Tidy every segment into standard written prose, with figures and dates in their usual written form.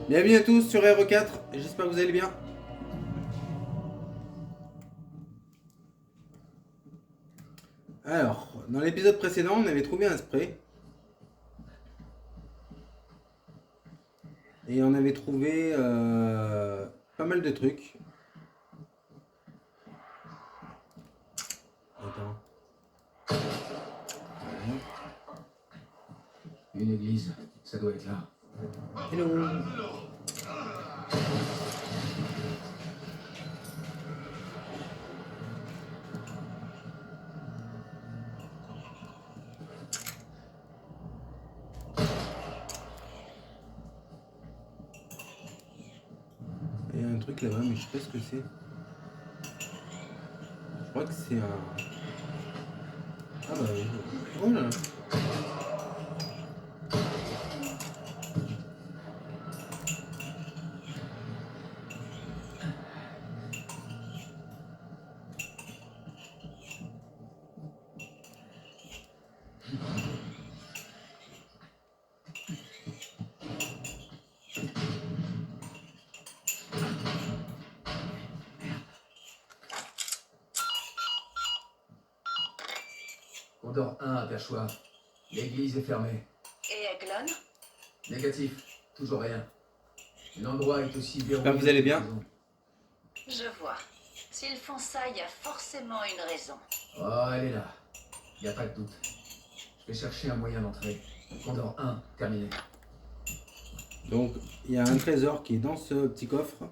Bienvenue à tous sur RE4, j'espère que vous allez bien. Alors, dans l'épisode précédent, on avait trouvé un spray. Et on avait trouvé pas mal de trucs. Attends. Voilà. Une église, ça doit être là. Hello. Il y a un truc là-bas, mais je sais pas ce que c'est. Je crois que c'est un... Ah bah oui. Oh là là. Condor 1 à Perchoir. L'église est fermée. Et Eglon? Négatif, toujours rien. L'endroit est aussi verrouillé. J'espère que vous allez bien. Je vois. S'ils font ça, il y a forcément une raison. Oh, elle est là. Y a pas de doute. Je vais chercher un moyen d'entrer. Condor 1, terminé. Donc, il y a un trésor qui est dans ce petit coffre.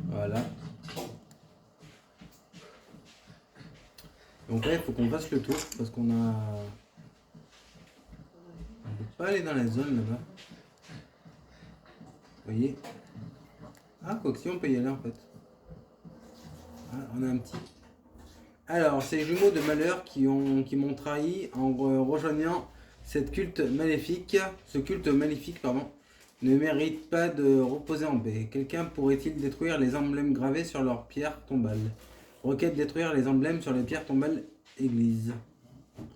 Voilà. Donc là, il faut qu'on fasse le tour parce qu'on a... On peut pas aller dans la zone là-bas. Vous voyez? Ah, quoi que si, on peut y aller en fait. Ah, on a un petit... Alors, ces jumeaux de malheur qui m'ont trahi en rejoignant ce culte maléfique, ne méritent pas de reposer en paix. Quelqu'un pourrait-il détruire les emblèmes gravés sur leurs pierres tombales? Requête détruire les emblèmes sur les pierres tombales église.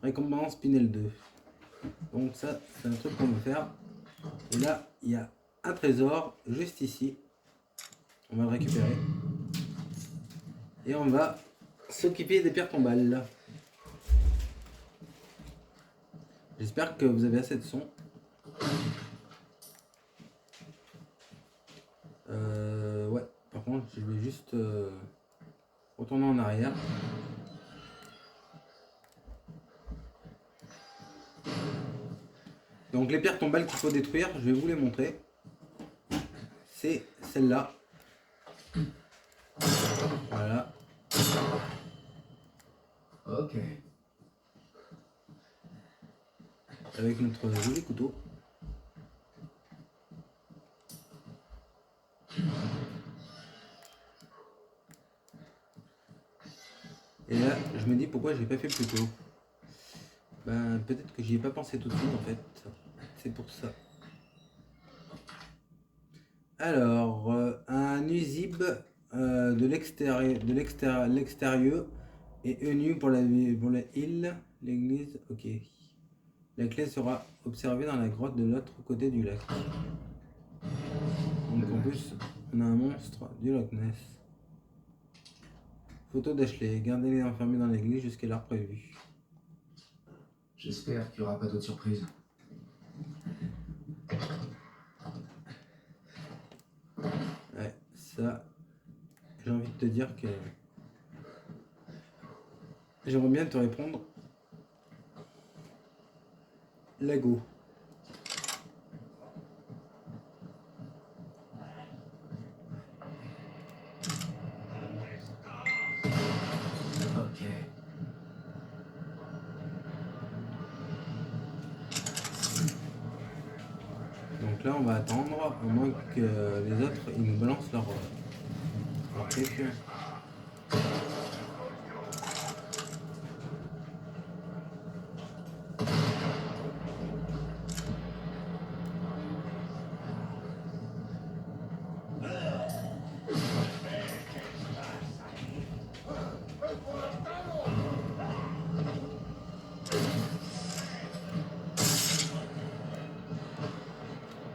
Récompense Pinel 2. Donc ça, c'est un truc qu'on va faire. Et là, il y a un trésor juste ici. On va le récupérer. Et on va s'occuper des pierres tombales. J'espère que vous avez assez de son. Ouais, par contre, je vais juste retourner en arrière. Donc les pierres tombales qu'il faut détruire, je vais vous les montrer. C'est celle-là. Voilà. Ok. Avec notre joli couteau. Et là, je me dis pourquoi j'ai pas fait plus tôt. Ben, peut-être que j'y ai pas pensé tout de suite en fait. C'est pour ça. Alors, un nuisible de l'extérieur et ENU pour la île, l'église. Ok. La clé sera observée dans la grotte de l'autre côté du lac. Donc en plus, on a un monstre du Loch Ness. Photo d'Ashley. Gardez-les enfermés dans l'église jusqu'à l'heure prévue. J'espère qu'il n'y aura pas d'autres surprises. Ouais, ça, j'ai envie de te dire que j'aimerais bien te répondre. Lago. Ok. Donc là, on va attendre, au moins que les autres ils nous balancent leur truc.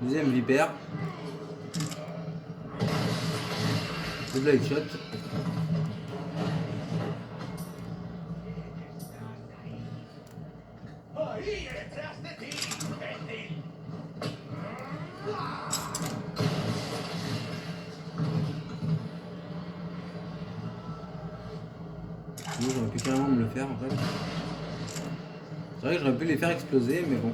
Deuxième vipère. Double headshot. J'aurais pu carrément me le faire en fait. C'est vrai que j'aurais pu les faire exploser, mais bon.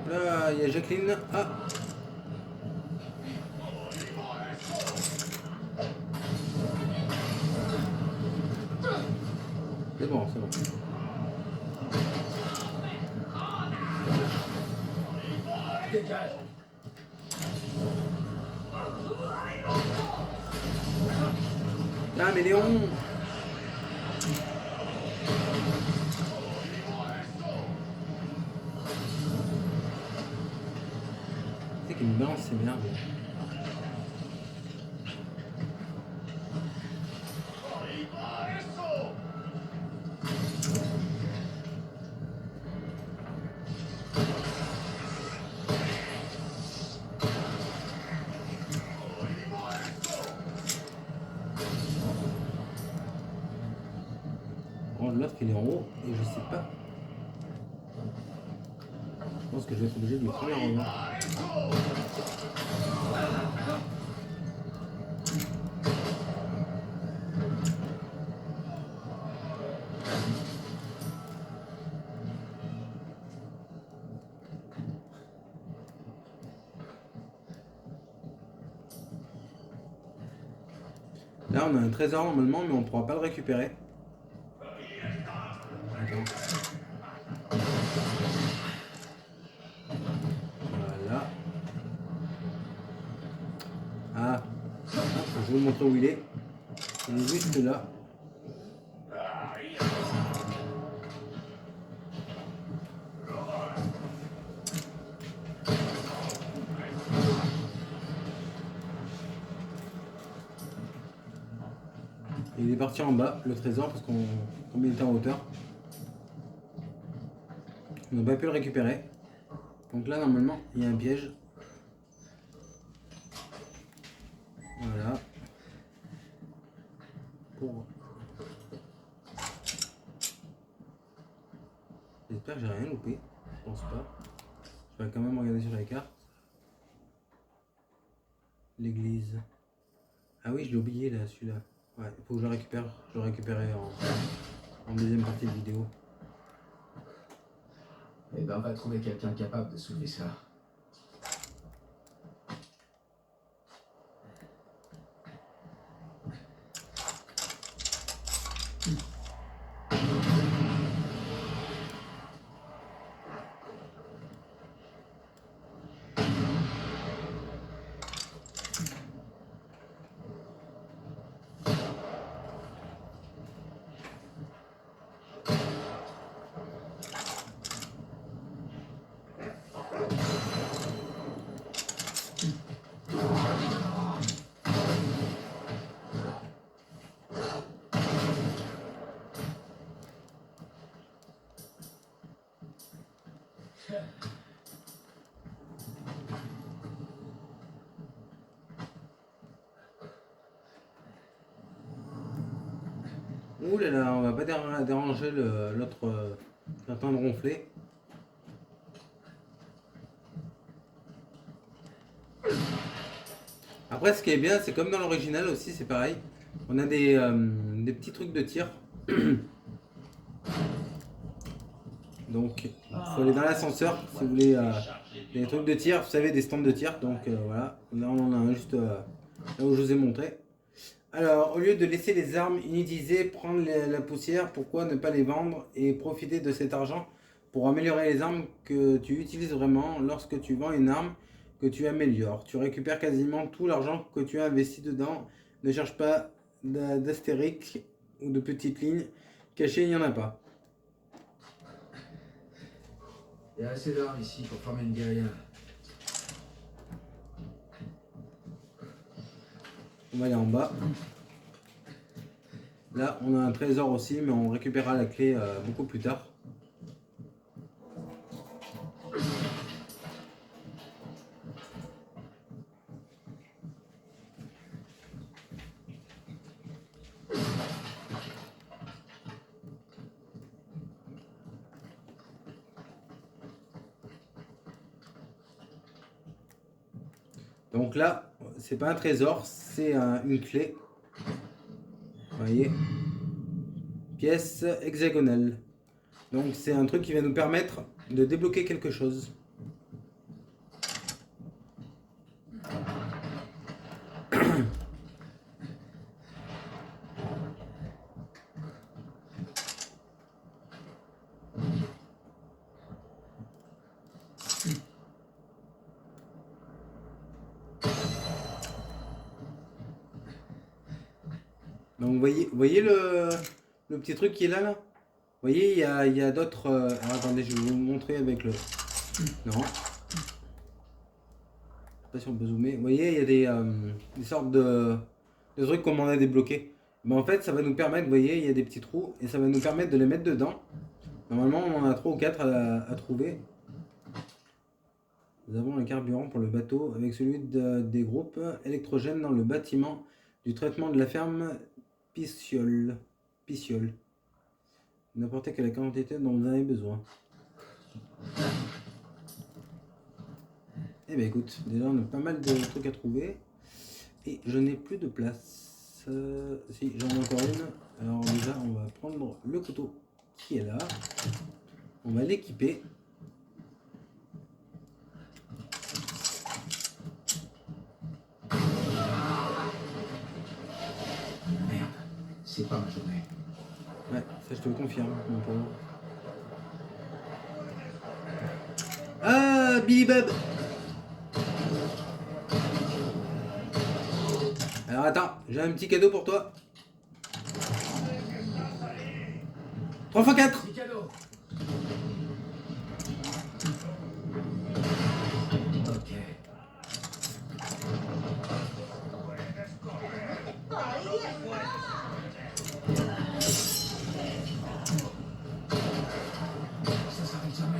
Là, il y a Jacqueline. Ah! C'est bon, c'est bon. Dégage. Ah, mais Léon! C'est qu'il me balance ces merdes. Oh, l'autre il est en haut et je sais pas. Je pense que je vais être obligé de lui prendre la revanche. Là on a un trésor normalement mais on ne pourra pas le récupérer. Attends. Voilà. Ah, je vais vous montrer où il est. Il est juste là. Il est parti en bas, le trésor, parce qu'on comme il était en hauteur. On n'a pas pu le récupérer. Donc là, normalement, il y a un piège. Voilà. Pour... J'espère que j'ai rien loupé. Je pense pas. Je vais quand même regarder sur la carte. L'église. Ah oui, je l'ai oublié là, celui-là. Ouais, il faut que je le récupère. Je le récupérerai en deuxième partie de vidéo. Eh ben, on va trouver quelqu'un capable de soulever ça. Ouh là là, on va pas déranger l'autre qui est en train de ronfler. Après, ce qui est bien, c'est comme dans l'original aussi, c'est pareil. On a des petits trucs de tir. Donc, il faut aller dans l'ascenseur si vous voulez des trucs de tir. Vous savez, des stands de tir. Donc voilà, là on en a un juste là où je vous ai montré. Alors, au lieu de laisser les armes inutilisées prendre la poussière, pourquoi ne pas les vendre et profiter de cet argent pour améliorer les armes que tu utilises vraiment? Lorsque tu vends une arme que tu améliores, tu récupères quasiment tout l'argent que tu as investi dedans. Ne cherche pas d'astériques ou de petites lignes cachées, il n'y en a pas. Il y a assez d'armes ici pour former une guérilla. On va aller en bas. Là, on a un trésor aussi, mais on récupérera la clé beaucoup plus tard. Donc là, c'est pas un trésor, c'est une clé. Vous voyez, pièce hexagonale. Donc c'est un truc qui va nous permettre de débloquer quelque chose. Donc vous voyez le petit truc qui est là. Vous voyez, il y a d'autres... alors, attendez, je vais vous montrer avec le... Non. Je sais pas si on peut zoomer. Vous voyez, il y a des sortes de trucs qu'on en a débloqués. Mais en fait, ça va nous permettre, vous voyez, il y a des petits trous. Et ça va nous permettre de les mettre dedans. Normalement, on en a 3 ou 4 à trouver. Nous avons un carburant pour le bateau avec celui des groupes électrogènes dans le bâtiment du traitement de la ferme Piciole. N'importe quelle quantité dont vous avez besoin. Eh bien écoute, déjà on a pas mal de trucs à trouver. Et je n'ai plus de place. Si, j'en ai encore une. Alors déjà on va prendre le couteau qui est là. On va l'équiper. C'est pas ma journée. Ouais, ça je te le confirme, mon pauvre. Ah, Billy Bob! Alors attends, j'ai un petit cadeau pour toi. 3 x 4! Petit cadeau. Ok. Ça s'arrête jamais.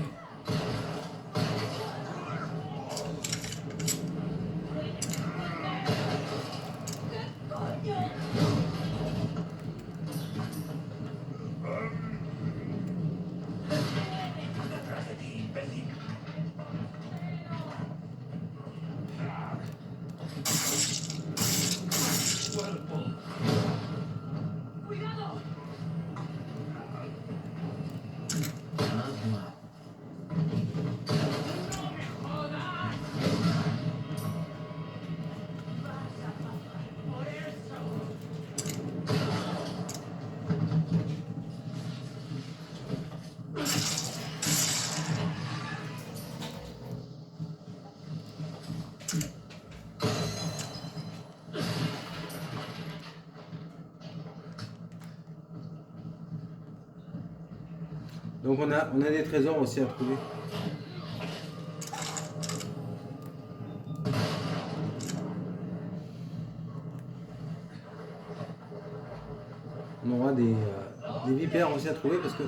Donc on a des trésors aussi à trouver. On aura des vipères aussi à trouver parce que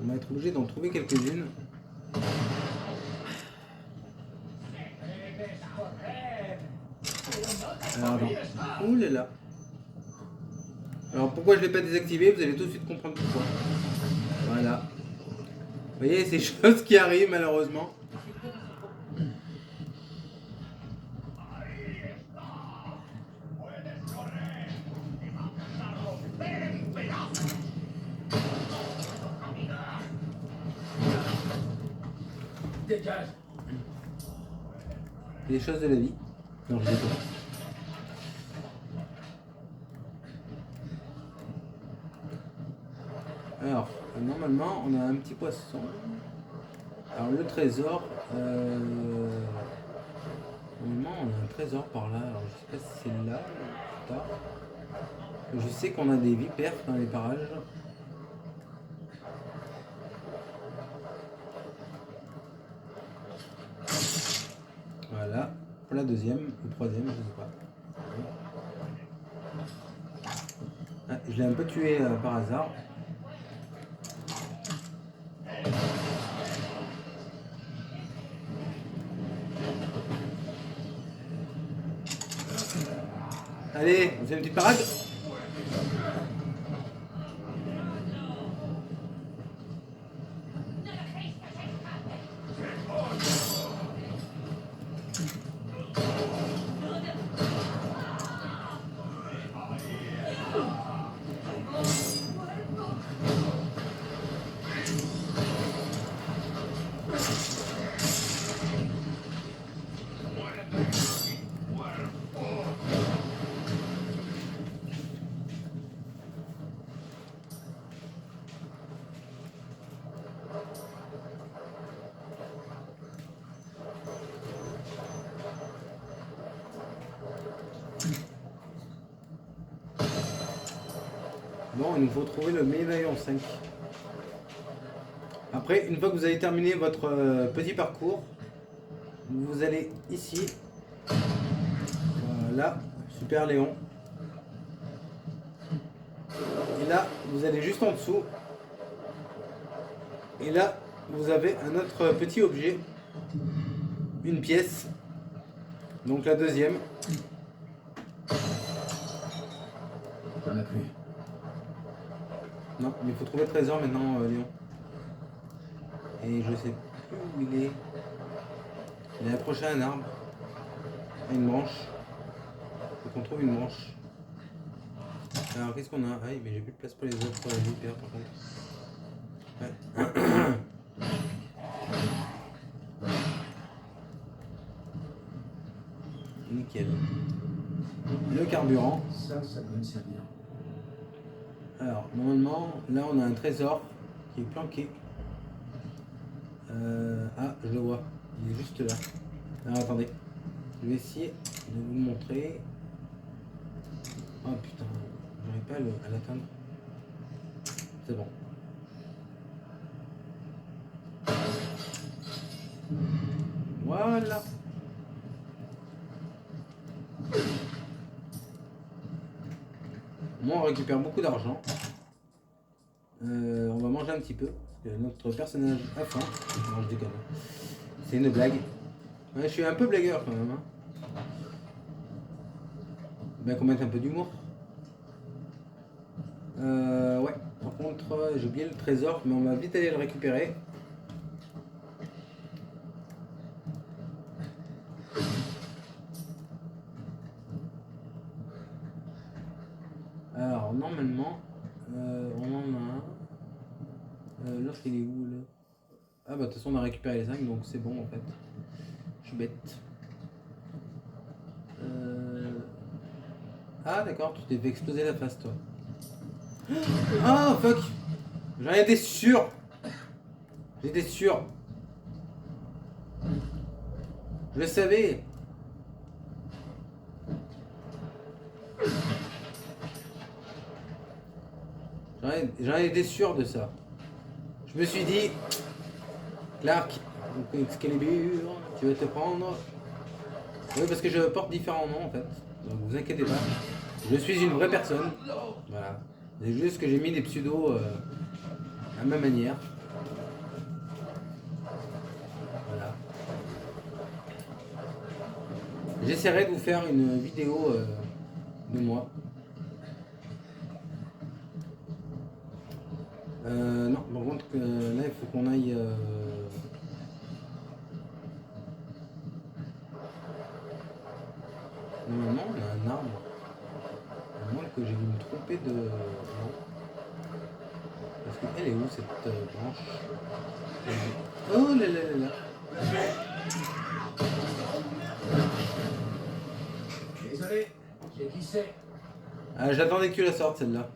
on va être obligé d'en trouver quelques-unes. Alors attends. Ouh là là. Alors pourquoi je ne l'ai pas désactivé? Vous allez tout de suite comprendre pourquoi. Voilà. Vous voyez ces choses qui arrivent malheureusement. Dégage. Les choses de la vie. Non, je sais pas. Alors, normalement, on a un petit poisson. Alors, le trésor. Normalement, on a un trésor par là. Alors, je sais pas si c'est là ou plus tard. Je sais qu'on a des vipères dans les parages. Voilà. Pour la deuxième ou troisième, je sais pas. Ah, je l'ai un peu tué par hasard. Allez, vous avez une petite parade? Bon, il nous faut trouver le médaillon 5. Après, une fois que vous avez terminé votre petit parcours, vous allez ici. Voilà, super Léon. Et là, vous allez juste en dessous. Et là, vous avez un autre petit objet. Une pièce. Donc la deuxième. On n'a plus. Non, mais il faut trouver le trésor maintenant, Léon. Et je sais plus où il est. Il est accroché à un arbre. À une branche. Il faut qu'on trouve une branche. Alors qu'est-ce qu'on a? Ah oui, mais j'ai plus de place pour les autres hyper par contre. Ouais. Nickel. Le carburant. Ça peut me servir. Alors, normalement, là on a un trésor qui est planqué. Ah, je le vois. Il est juste là. Alors attendez. Je vais essayer de vous le montrer. Oh putain, j'arrive pas à l'atteindre. C'est bon. Voilà. Moi on récupère beaucoup d'argent. On va manger un petit peu. Parce que notre personnage a faim. Non, je déconne. C'est une blague. Ouais, je suis un peu blagueur quand même. Hein. Ben qu'on mette un peu d'humour. Ouais. Par contre, j'ai oublié le trésor, mais on va vite aller le récupérer. Alors, normalement, on en a un. L'autre, il est où là? Ah, bah, de toute façon, on a récupéré les 5, donc c'est bon en fait. Je suis bête. Ah, d'accord, tu t'es fait exploser la face, toi. Ah, fuck! J'en étais sûr! J'étais sûr! Je le savais! J'en étais sûr de ça. Je me suis dit, Clark, Excalibur, tu vas te prendre. Oui, parce que je porte différents noms en fait. Donc vous inquiétez pas. Je suis une vraie personne. Voilà. C'est juste que j'ai mis des pseudos à ma manière. Voilà. J'essaierai de vous faire une vidéo de moi. Non, par contre, là il faut qu'on aille. Normalement, on a un arbre. À moins que j'ai dû me tromper de. Non. Parce qu'elle est où cette branche? Oh là là là là. Désolé, j'ai glissé. Ah, j'attendais que tu la sortes celle-là.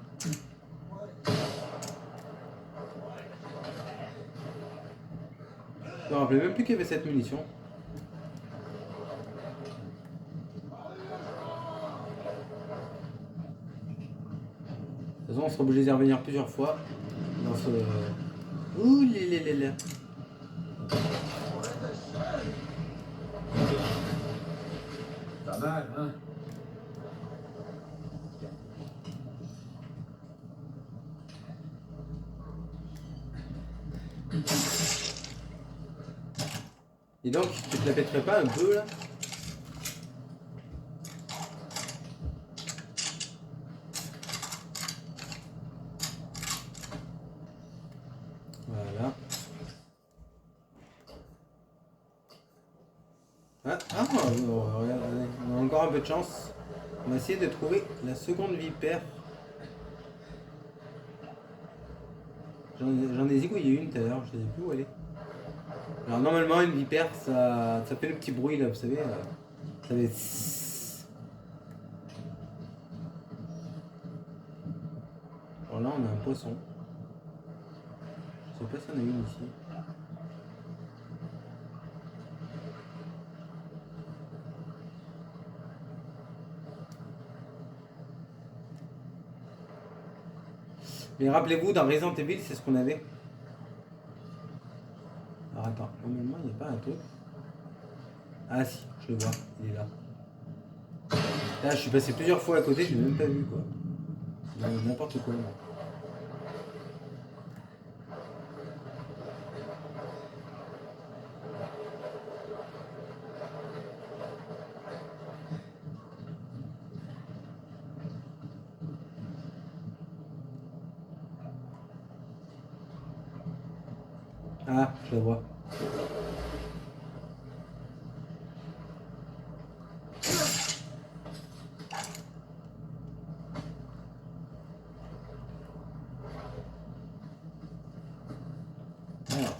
Je me rappelais même plus qu'il y avait cette munition. De toute façon, on sera obligé d'y revenir plusieurs fois dans ce. Ouh là. Pas mal, hein? Et donc, tu te la pèterais pas un peu là? Voilà. Regarde, allez, on a encore un peu de chance. On va essayer de trouver la seconde vipère. J'en ai zigouillé une tout à l'heure, je ne sais plus où elle est. Alors normalement une vipère ça fait le petit bruit là, vous savez. Ça fait... Alors là on a un poisson. Je sais pas si on a une ici. Mais rappelez-vous, dans Resident Evil, c'est ce qu'on avait. Alors attends, normalement il n'y a pas un truc. Ah si, je le vois, il est là. Là je suis passé plusieurs fois à côté, je l'ai même pas vu quoi. N'importe quoi. Là. Ah, je la vois. Alors.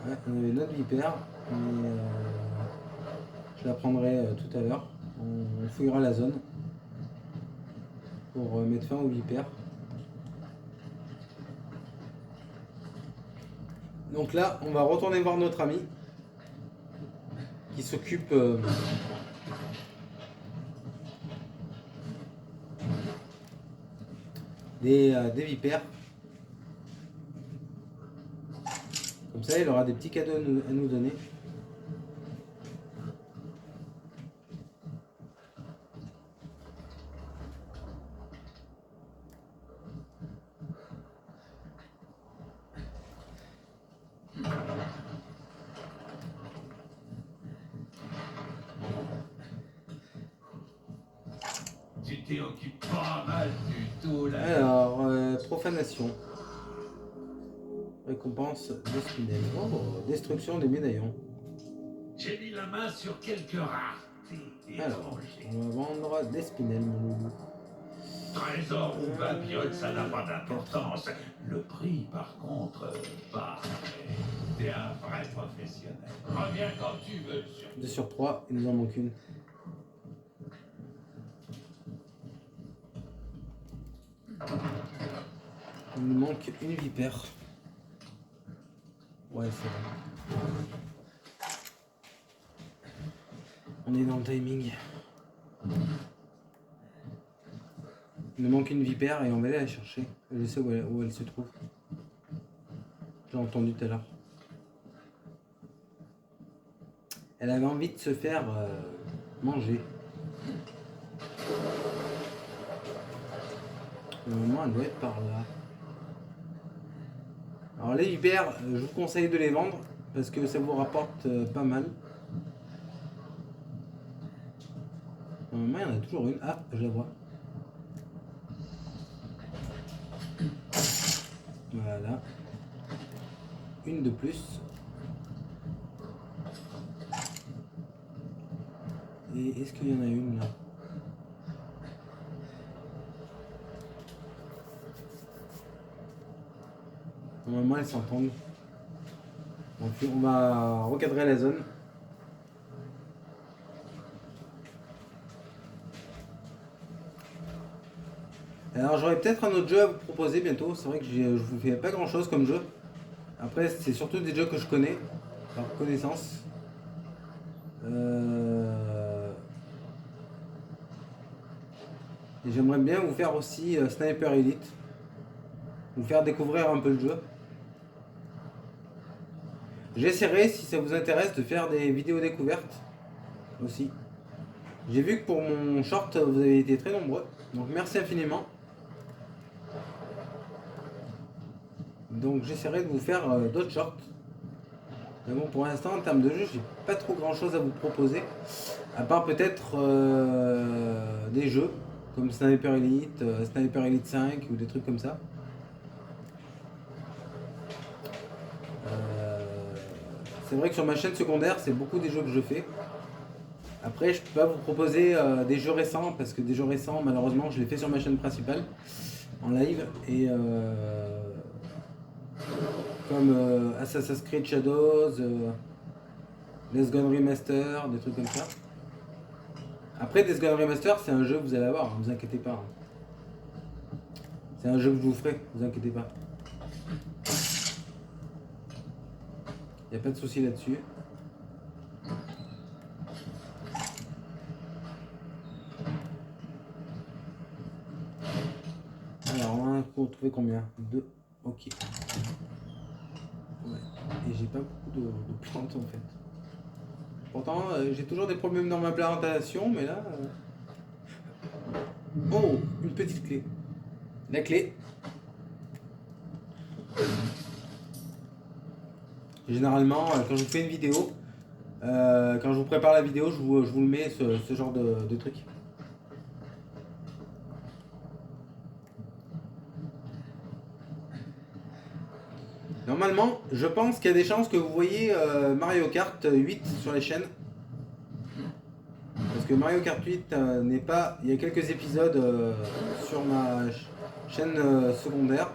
Ouais, on avait l'autre vipère, mais je la prendrai tout à l'heure. On fouillera la zone pour mettre fin aux vipères. Donc là, on va retourner voir notre ami qui s'occupe des vipères. Comme ça, il aura des petits cadeaux à nous donner. Tu t'y occupes pas mal du tout là. Alors, profanation. Récompense de Spinel. Oh, destruction des médaillons. J'ai mis la main sur quelques raretés Alors, étrangers. on va vendre des Spinel, mon loulou. Trésor ou babiole, ça n'a pas d'importance. Le prix, par contre, bah, t'es un vrai professionnel. Reviens quand tu veux. De surcroît, il nous en manque une. Il nous manque une vipère. Ouais, c'est bon. On est dans le timing. Il nous manque une vipère et on va aller la chercher. Je sais où elle se trouve. J'ai entendu tout à l'heure. Elle avait envie de se faire manger. Normalement, elle doit être par là. Alors les vipères, je vous conseille de les vendre parce que ça vous rapporte pas mal. Normalement, il y en a toujours une. Ah, je la vois. Voilà. Une de plus. Et est-ce qu'il y en a une là? Normalement, elles s'entendent. Donc, on va recadrer la zone. Alors, j'aurais peut-être un autre jeu à vous proposer bientôt. C'est vrai que je vous fais pas grand chose comme jeu. Après, c'est surtout des jeux que je connais par connaissance. Et j'aimerais bien vous faire aussi Sniper Elite. Vous faire découvrir un peu le jeu. J'essaierai, si ça vous intéresse, de faire des vidéos découvertes aussi. J'ai vu que pour mon short, vous avez été très nombreux. Donc merci infiniment. Donc j'essaierai de vous faire d'autres shorts. Mais bon, pour l'instant, en termes de jeu, j'ai pas trop grand chose à vous proposer. À part peut-être des jeux comme Sniper Elite, Sniper Elite 5 ou des trucs comme ça. C'est vrai que sur ma chaîne secondaire, c'est beaucoup des jeux que je fais. Après, je peux pas vous proposer des jeux récents parce que des jeux récents, malheureusement, je les fais sur ma chaîne principale en live et comme Assassin's Creed Shadows, Days Gone Remaster, des trucs comme ça. Après, Days Gone Remaster, c'est un jeu que vous allez avoir, ne vous inquiétez pas. C'est un jeu que je vous ferai, ne vous inquiétez pas. Il n'y a pas de souci là-dessus. Alors, on a trouvé combien? 2. Ok. Ouais. Et j'ai pas beaucoup de plantes en fait. Pourtant, j'ai toujours des problèmes dans ma plantation, mais là... Oh, une petite clé. La clé. Généralement, quand je vous fais une vidéo, quand je vous prépare la vidéo, je vous le mets, ce genre de truc. Normalement, je pense qu'il y a des chances que vous voyez Mario Kart 8 sur les chaînes. Parce que Mario Kart 8 n'est pas... Il y a quelques épisodes sur ma chaîne secondaire.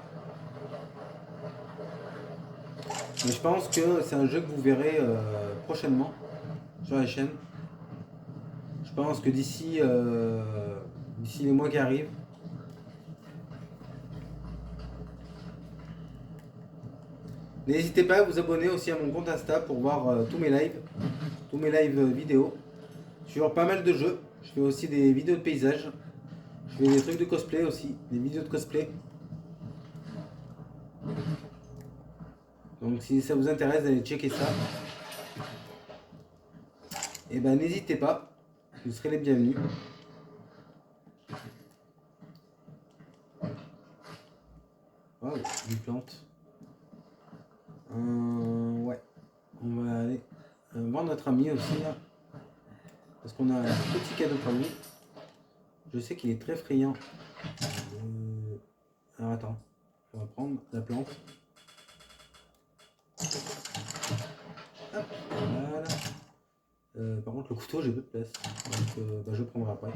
Mais je pense que c'est un jeu que vous verrez prochainement sur la chaîne. Je pense que d'ici les mois qui arrivent. N'hésitez pas à vous abonner aussi à mon compte Insta pour voir tous mes lives vidéo sur pas mal de jeux. Je fais aussi des vidéos de paysages. Je fais des trucs de cosplay aussi, des vidéos de cosplay. Donc si ça vous intéresse d'aller checker ça, et ben n'hésitez pas, vous serez les bienvenus. Waouh, une plante. Ouais, on va aller voir notre ami aussi là, parce qu'on a un petit cadeau pour lui. Je sais qu'il est très friand. Alors attends, on va prendre la plante. Hop, voilà. Par contre le couteau j'ai peu de place, donc je le prendrai après.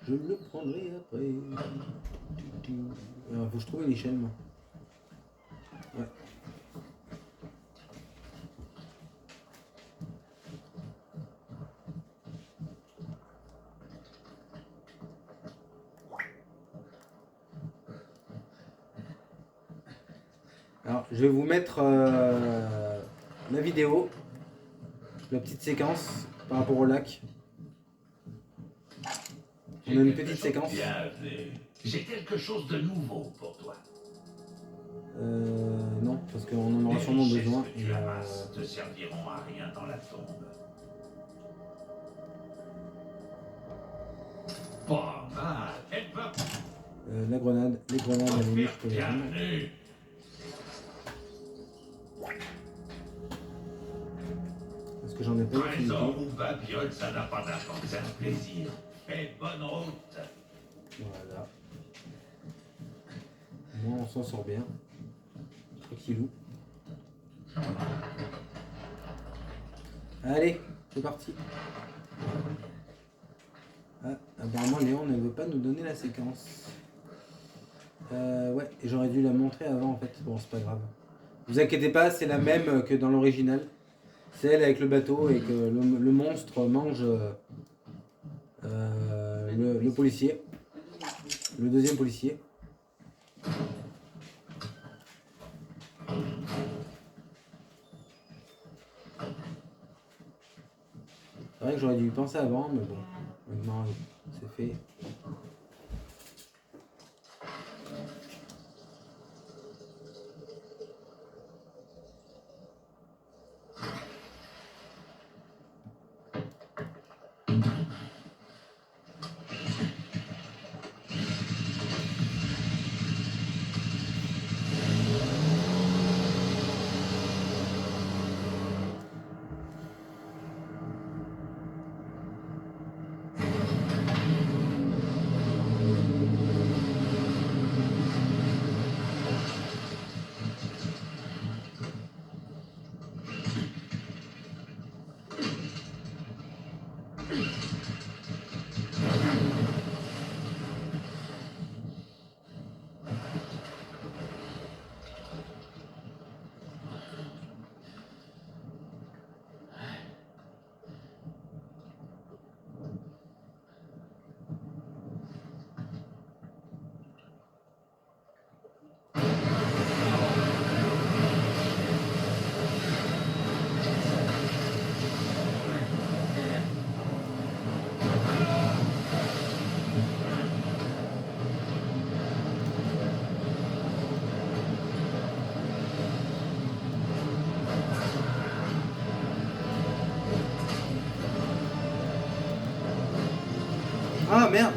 Je le prendrai après. Alors, faut que je trouve une échelle moi. Ouais. Alors, je vais vous mettre la vidéo, la petite séquence par rapport au lac. On a une petite séquence. J'ai quelque chose de nouveau pour toi. Non, parce qu'on en aura sûrement besoin. Les richesses que tu amasses te serviront à rien dans la tombe. Pas mal. Elle va. La grenade, les grenades à la limite, je peux les prendre. Bienvenue. Parce que j'en ai pas utilisé. Trésor ou babiole, ça n'a pas d'importance. C'est un plaisir. Fais bonne route. Voilà. Moi, on s'en sort bien. Tranquillou. Allez, c'est parti. Ah, apparemment, Léon ne veut pas nous donner la séquence. Ouais, et j'aurais dû la montrer avant en fait. Bon, c'est pas grave. Vous inquiétez pas, c'est la même que dans l'original. C'est elle avec le bateau et que le monstre mange le policier. Le deuxième policier. C'est vrai que j'aurais dû y penser avant, mais bon. Maintenant, c'est fait. Ah merde!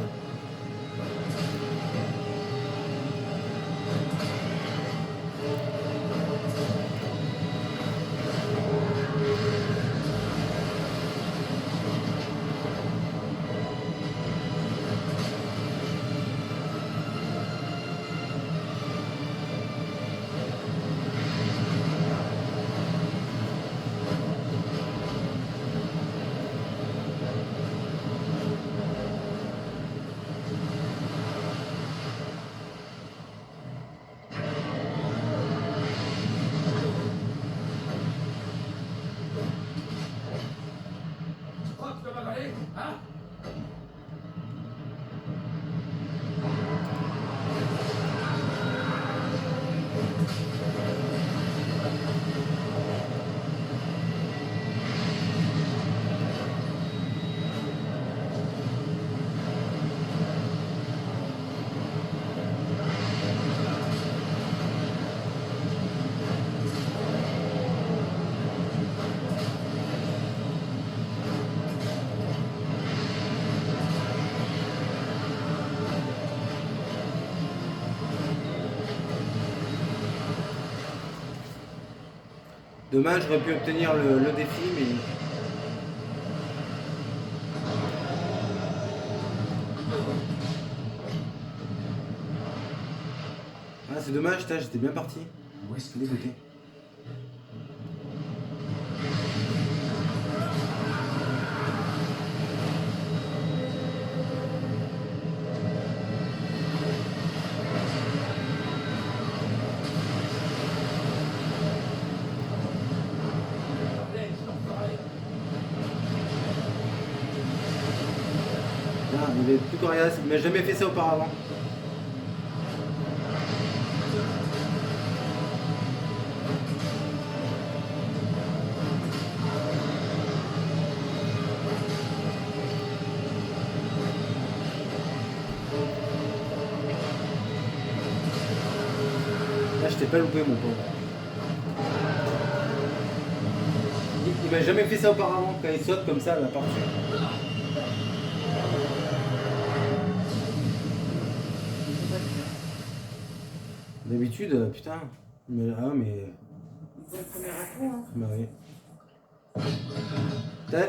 Tu crois que tu peux m'avaler, hein? Dommage, j'aurais pu obtenir le défi, mais... Ah, c'est dommage, j'étais bien parti. Où est-ce que Dégoûté. Ah, il est plus coriace, il m'a jamais fait ça auparavant. Là, je t'ai pas loupé, mon pauvre. Il m'a jamais fait ça auparavant, quand il saute comme ça, là, par-dessus. D'habitude, putain. Mais, ah, mais. C'est le premier atout, hein. Bah oui.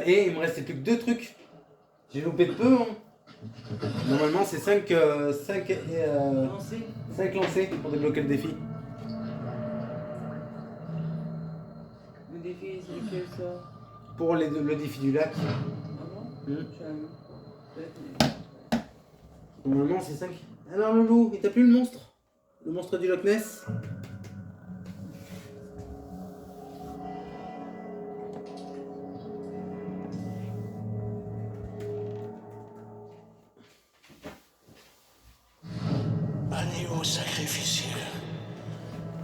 Et il me restait plus que 2 trucs. J'ai loupé de peu, hein. Normalement, c'est 5 Lancé. lancés pour débloquer le défi. Le défi, c'est lequel ça? Pour le défi du lac. Ah bon? Hmm. Je savais même pas. Peut-être, mais- Normalement, c'est 5. Alors, Loulou, et t'as plus le monstre? Le monstre du Loch Ness? Agneau sacrificiel,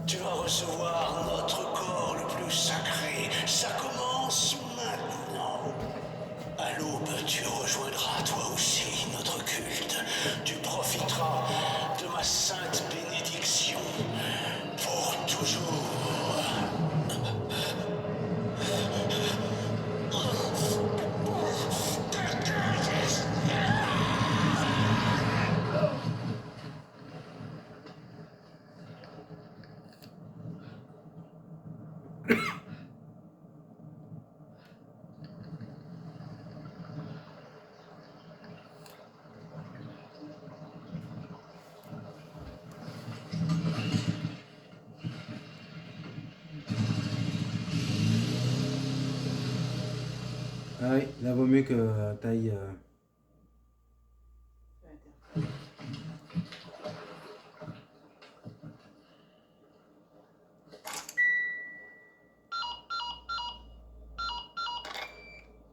tu vas recevoir notre corps le plus sacré. Ça commence maintenant. À l'aube, tu rejoindras toi Ah oui, là vaut mieux que t'ailles.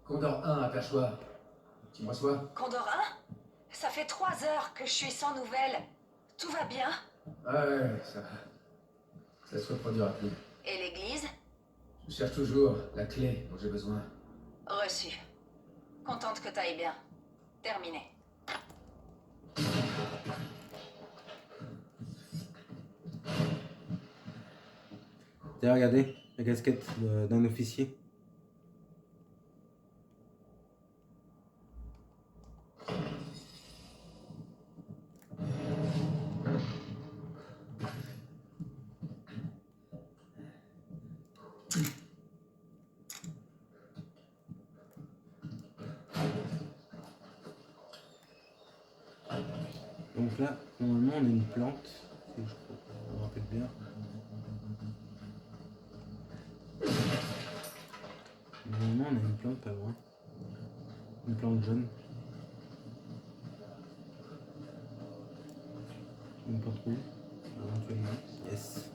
Condor 1 à Perchoir. Tu me reçois? Condor 1? Ça fait 3 heures que je suis sans nouvelles. Tout va bien? Ah ouais, ça va. Ça se reproduira plus. Et l'église? Je cherche toujours la clé dont j'ai besoin. Reçu. Contente que t'ailles bien. Terminé. Tiens, regardez, la casquette d'un officier. Donc là, normalement, on a une plante, si je me rappelle bien. Normalement, on a une plante pas loin. Une plante jaune. Une plante rouge, éventuellement. Yes.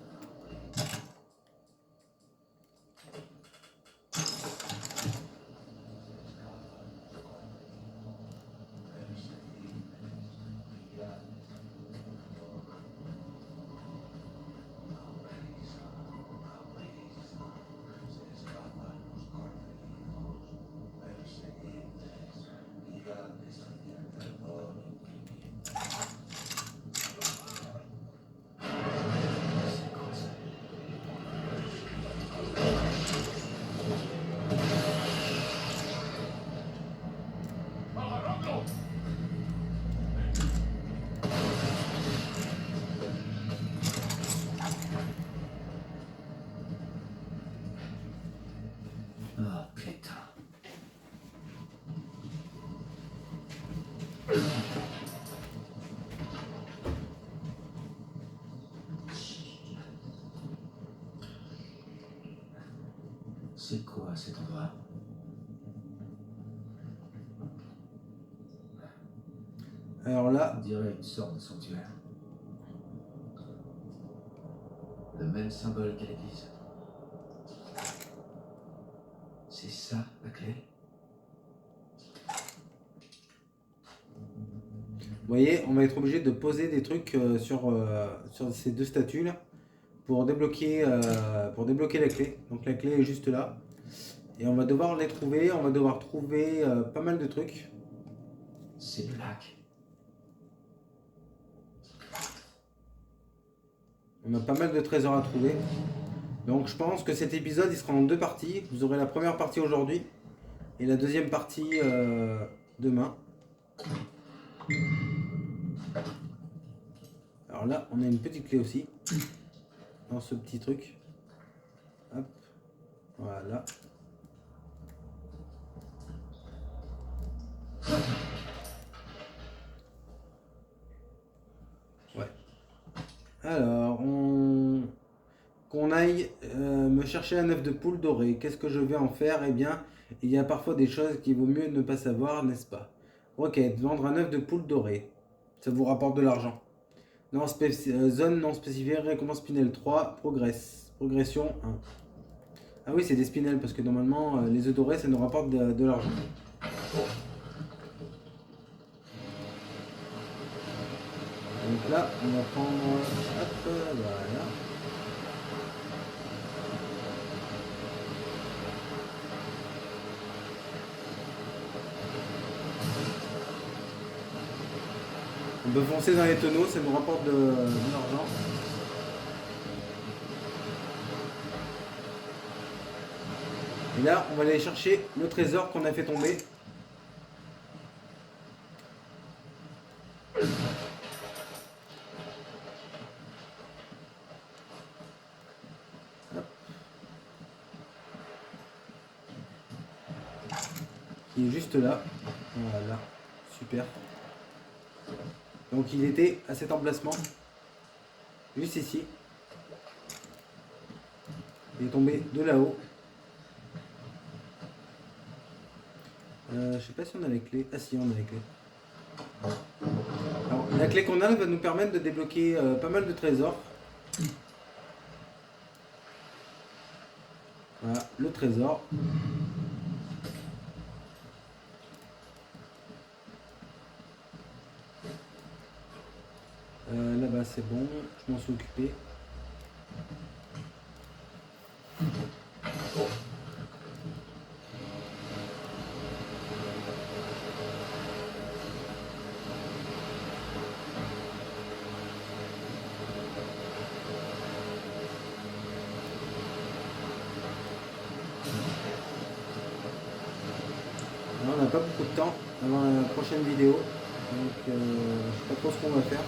Ah putain. C'est quoi cet endroit? Alors là, On dirait une sorte de sanctuaire. Le même symbole qu'à l'église. C'est ça la clé? vous voyez, on va être obligé de poser des trucs sur ces deux statues là pour débloquer la clé. Donc la clé est juste là. Et on va devoir les trouver, on va devoir trouver pas mal de trucs. C'est le lac. On a pas mal de trésors à trouver. Donc je pense que cet épisode il sera en deux parties. Vous aurez la première partie aujourd'hui et la deuxième partie demain. Alors là, on a une petite clé aussi dans ce petit truc. Hop, voilà. Ouais. Alors, qu'on aille me chercher un œuf de poule doré. Qu'est-ce que je vais en faire? Eh bien, il y a parfois des choses qu'il vaut mieux ne pas savoir, n'est-ce pas? Requête, vendre un œuf de poule doré. Ça vous rapporte de l'argent. Zone non spécifiée, récompense Spinel 3, progression 1. Ah oui, c'est des spinels parce que normalement, les œufs dorés, ça nous rapporte de l'argent. Donc là, on va prendre... Hop, voilà. On peut foncer dans les tonneaux, ça nous rapporte de l'argent. Et là, on va aller chercher le trésor qu'on a fait tomber. Hop. Il est juste là. Voilà, super. Donc il était à cet emplacement, juste ici. Il est tombé de là-haut. Je sais pas si on a les clés. Ah si, on a les clés. Alors, la clé qu'on a va nous permettre de débloquer pas mal de trésors. Voilà, le trésor. Là-bas c'est bon, je m'en suis occupé. Là, on n'a pas beaucoup de temps avant la prochaine vidéo, donc je sais pas trop ce qu'on va faire.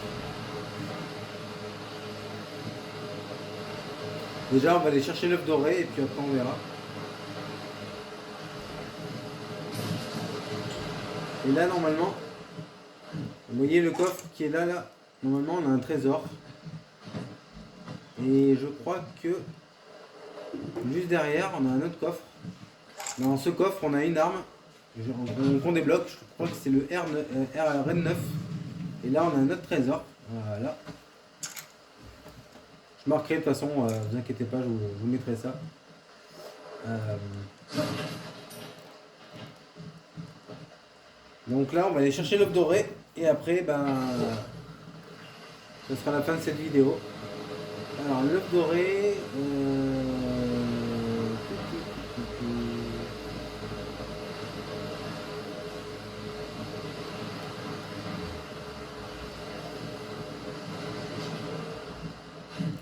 Déjà, on va aller chercher l'œuf doré et puis après on verra. Et là, normalement, vous voyez le coffre qui est là, là. Normalement, on a un trésor. Et je crois que juste derrière, on a un autre coffre. Dans ce coffre, on a une arme qu'on débloque. Je crois que c'est le RN9. Et là, on a un autre trésor. Voilà. Je marquerai de toute façon, vous inquiétez pas, je vous mettrai ça. Donc là, on va aller chercher l'œuf doré et après, ben, ce sera la fin de cette vidéo. Alors, l'œuf doré.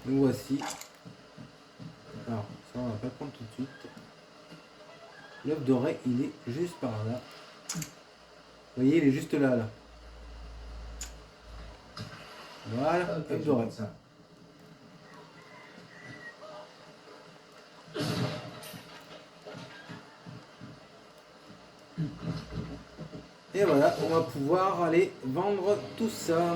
Nous voici. Alors, ça, on va pas le prendre tout de suite. L'œuf doré, il est juste par là. Vous voyez, il est juste là, là. Voilà, Ok, œuf je doré. note ça. Et voilà, on va pouvoir aller vendre tout ça.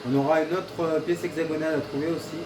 On aura une autre pièce hexagonale à trouver aussi.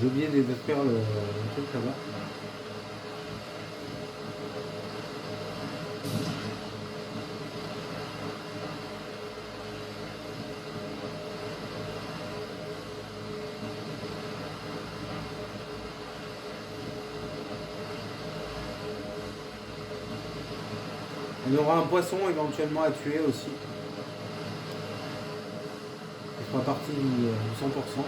J'ai oublié de faire le truc là-bas. On aura un poisson éventuellement à tuer aussi. Il fera partie du 100%.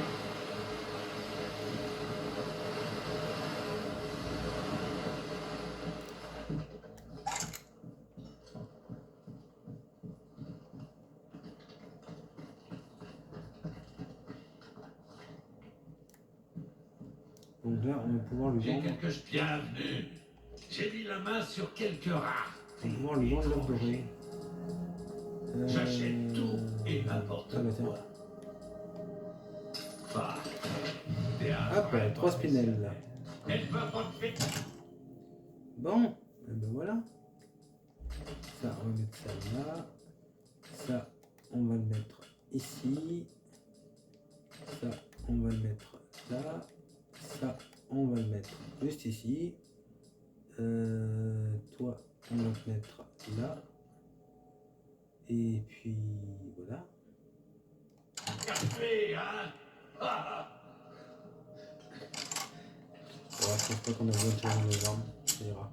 Donc là, on va pouvoir lui J'ai vendre. bienvenue. J'ai mis la main sur quelques rares. On va pouvoir lui vendre l'œuf doré. J'achète tout et n'importe Ah bah tiens. quoi. Bah, t'es un Hop, vrai 3 spinels là. Elle va pas te faire. Bon, et ben voilà. Ça, on va mettre ça là. Ça, on va le mettre ici. Ça, on va le mettre là. Ça, on va le mettre juste ici. Toi, on va te mettre là. Et puis voilà. Café, hein? Je pense pas qu'on a besoin de changer nos armes. Ça ira.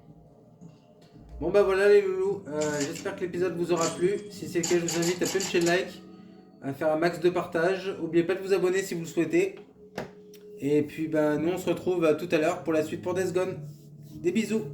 Bon bah voilà les loulous. J'espère que l'épisode vous aura plu. Si c'est le cas, je vous invite à puncher le like, à faire un max de partage. N'oubliez pas de vous abonner si vous le souhaitez. Et puis bah nous on se retrouve tout à l'heure pour la suite pour Death Gone. Des bisous.